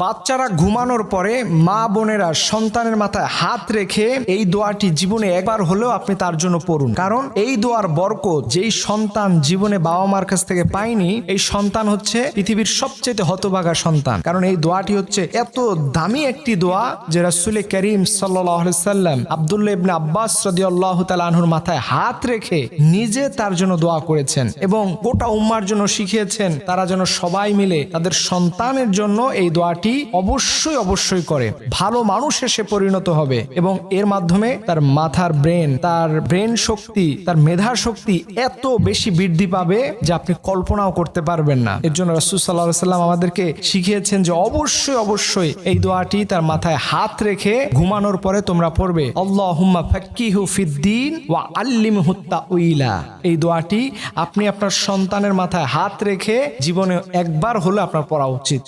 বাচ্চারা ঘুমানোর পরে মা বোনেরা সন্তানের মাথায় হাত রেখে এই দোয়াটি জীবনে একবার হলেও আপনি তার জন্য পড়ুন। কারণ এই দোয়ার বরকত যেই সন্তান জীবনে বাবা মার কাছ থেকে পায়নি, এই সন্তান হচ্ছে পৃথিবীর সবচেয়ে হতভাগা সন্তান। কারণ এই দোয়াটি হচ্ছে এত দামি একটি দোয়া যে রাসূল করিম সাল্লাল্লাহু আলাইহি সাল্লাম আব্দুল্লাহ ইবনে আব্বাস রাদিয়াল্লাহু তাআলা আনহুর মাথায় হাত রেখে নিজে তার জন্য দোয়া করেছেন এবং গোটা উম্মার জন্য শিখিয়েছেন তারা যেন সবাই মিলে তাদের সন্তানের জন্য এই দোয়াটি অবশ্যই করে। ভালো মানুষ এসে পরিণত হবে এবং এর মাধ্যমে তার মাথার ব্রেন শক্তি, তার মেধা শক্তি এত বেশি বৃদ্ধি পাবে যে আপনি কল্পনাও করতে পারবেন না। এর জন্য রাসূল সাল্লাল্লাহু আলাইহি সাল্লাম আমাদেরকে শিখিয়েছেন যে অবশ্যই এই দোয়াটি তার মাথায় হাত রেখে ঘুমানোর পরে তোমরা পড়বে, আল্লাহুম্মা ফাক্কিহু ফিদ্দীন ওয়া আল্লিমহু তাউইলা। এই দোয়াটি আপনি আপনার সন্তানের মাথায় হাত রেখে জীবনে একবার হলে আপনার পড়া উচিত।